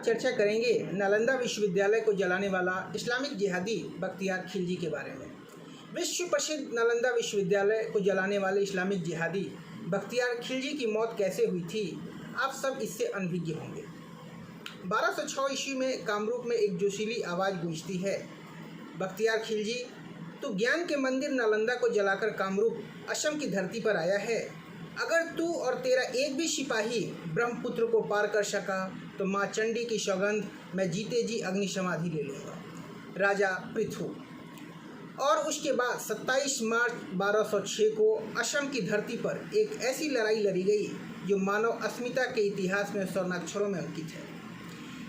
चर्चा करेंगे नालंदा विश्वविद्यालय को जलाने वाला इस्लामिक जिहादी बख्तियार खिलजी के बारे में। विश्व प्रसिद्ध नालंदा विश्वविद्यालय को जलाने वाले इस्लामिक जिहादी बख्तियार खिलजी की मौत कैसे हुई थी, आप सब इससे अनभिज्ञ होंगे। 1206 ईस्वी में कामरूप में एक जोशीली आवाज़ गूंजती है, बख्तियार खिलजी, तू ज्ञान के मंदिर नालंदा को जलाकर कामरूप असम की धरती पर आया है। अगर तू और तेरा एक भी सिपाही ब्रह्मपुत्र को पार कर सका तो माँ चंडी की सौगंध मैं जीते जी अग्नि समाधि ले लूँगा। राजा पृथु। और उसके बाद 27 मार्च 1206 को असम की धरती पर एक ऐसी लड़ाई लड़ी गई जो मानव अस्मिता के इतिहास में स्वर्णाक्षरों में अंकित है।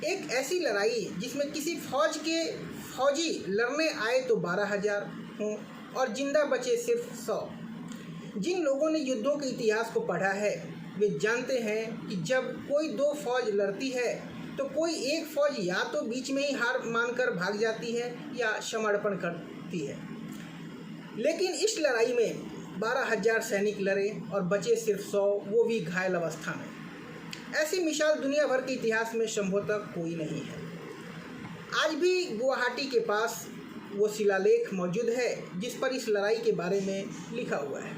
एक ऐसी लड़ाई जिसमें किसी फौजी लड़ने आए तो 12,000 हों और जिंदा बचे सिर्फ 100। जिन लोगों ने युद्धों के इतिहास को पढ़ा है वे जानते हैं कि जब कोई दो फौज लड़ती है तो कोई एक फौज या तो बीच में ही हार मानकर भाग जाती है या समर्पण करती है। लेकिन इस लड़ाई में 12,000 सैनिक लड़े और बचे सिर्फ 100, वो भी घायल अवस्था में। ऐसी मिसाल दुनिया भर के इतिहास में संभवतः कोई नहीं है। आज भी गुवाहाटी के पास वो शिलालेख मौजूद है जिस पर इस लड़ाई के बारे में लिखा हुआ है।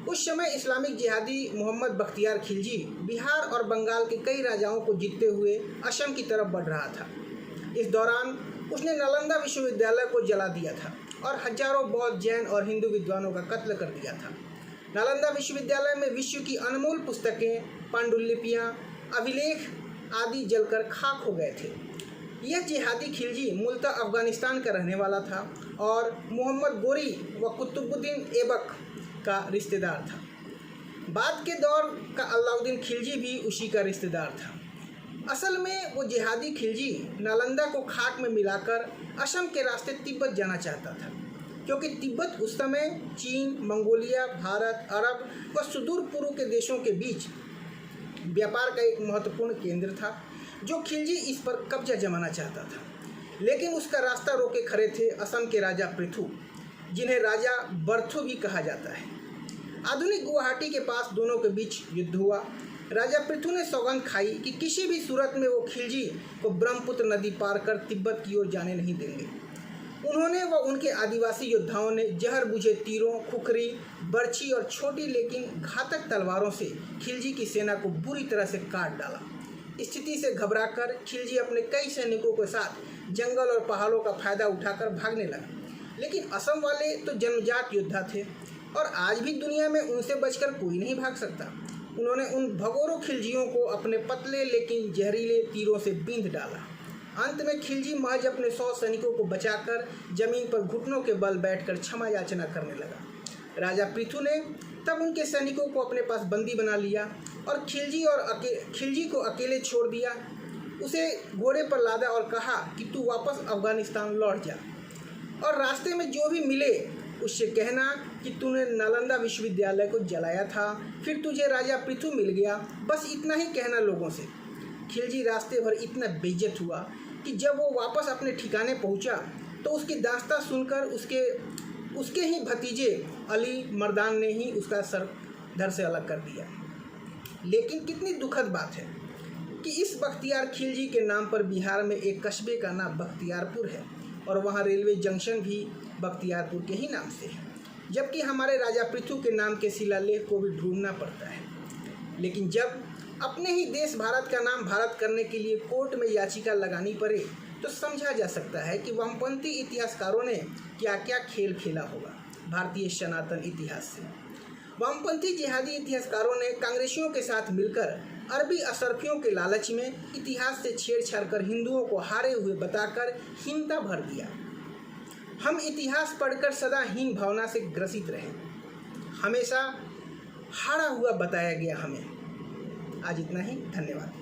उस समय इस्लामिक जिहादी मोहम्मद बख्तियार खिलजी बिहार और बंगाल के कई राजाओं को जीतते हुए असम की तरफ बढ़ रहा था। इस दौरान उसने नालंदा विश्वविद्यालय को जला दिया था और हजारों बौद्ध, जैन और हिंदू विद्वानों का कत्ल कर दिया था। नालंदा विश्वविद्यालय में विश्व की अनमोल पुस्तकें, पांडुलिपियाँ, अभिलेख आदि जलकर खाक हो गए थे। यह जिहादी खिलजी मूलतः अफगानिस्तान का रहने वाला था और मोहम्मद गोरी व कुतुबुद्दीन ऐबक का रिश्तेदार था। बाद के दौर का अलाउद्दीन खिलजी भी उसी का रिश्तेदार था। असल में वो जिहादी खिलजी नालंदा को खाक में मिलाकर असम के रास्ते तिब्बत जाना चाहता था, क्योंकि तिब्बत उस समय चीन, मंगोलिया, भारत, अरब व सुदूर पूर्व के देशों के बीच व्यापार का एक महत्वपूर्ण केंद्र था जो खिलजी इस पर कब्जा जमाना चाहता था। लेकिन उसका रास्ता रोके खड़े थे असम के राजा पृथु, जिन्हें राजा बर्थु भी कहा जाता है। आधुनिक गुवाहाटी के पास दोनों के बीच युद्ध हुआ। राजा पृथु ने सौगंध खाई कि किसी भी सूरत में वो खिलजी को ब्रह्मपुत्र नदी पार कर तिब्बत की ओर जाने नहीं देंगे। उन्होंने व उनके आदिवासी योद्धाओं ने जहर बुझे तीरों, खुखरी, बर्छी और छोटी लेकिन घातक तलवारों से खिलजी की सेना को बुरी तरह से काट डाला। स्थिति से घबराकर खिलजी अपने कई सैनिकों के साथ जंगल और पहाड़ों का फायदा उठाकर भागने लगा। लेकिन असम वाले तो जन्मजात योद्धा थे और आज भी दुनिया में उनसे बचकर कोई नहीं भाग सकता। उन्होंने उन भगोड़ों खिलजियों को अपने पतले लेकिन जहरीले तीरों से बींध डाला। अंत में खिलजी महज अपने 100 सैनिकों को बचाकर जमीन पर घुटनों के बल बैठकर क्षमा याचना करने लगा। राजा पृथु ने तब उनके सैनिकों को अपने पास बंदी बना लिया और खिलजी को अकेले छोड़ दिया। उसे घोड़े पर लादा और कहा कि तू वापस अफगानिस्तान लौट जा और रास्ते में जो भी मिले उससे कहना कि तूने नालंदा विश्वविद्यालय को जलाया था, फिर तुझे राजा पृथु मिल गया। बस इतना ही कहना लोगों से। खिलजी रास्ते भर इतना बेइज्जत हुआ कि जब वो वापस अपने ठिकाने पहुंचा तो उसकी दास्तां सुनकर उसके ही भतीजे अली मर्दान ने ही उसका सर धड़ से अलग कर दिया। लेकिन कितनी दुखद बात है कि इस बख्तियार खिलजी के नाम पर बिहार में एक कस्बे का नाम बख्तियारपुर है और वहाँ रेलवे जंक्शन भी बख्तियारपुर के ही नाम से है, जबकि हमारे राजा पृथु के नाम के शिलालेख को भी ढूंढना पड़ता है। लेकिन जब अपने ही देश भारत का नाम भारत करने के लिए कोर्ट में याचिका लगानी पड़े तो समझा जा सकता है कि वामपंथी इतिहासकारों ने क्या क्या खेल खेला होगा भारतीय सनातन इतिहास से। वामपंथी जिहादी इतिहासकारों ने कांग्रेसियों के साथ मिलकर अरबी अशरफियों के लालच में इतिहास से छेड़छाड़ कर हिंदुओं को हारे हुए बताकर हीनता भर दिया। हम इतिहास पढ़कर सदा हीन भावना से ग्रसित रहे, हमेशा हारा हुआ बताया गया हमें। आज इतना ही, धन्यवाद।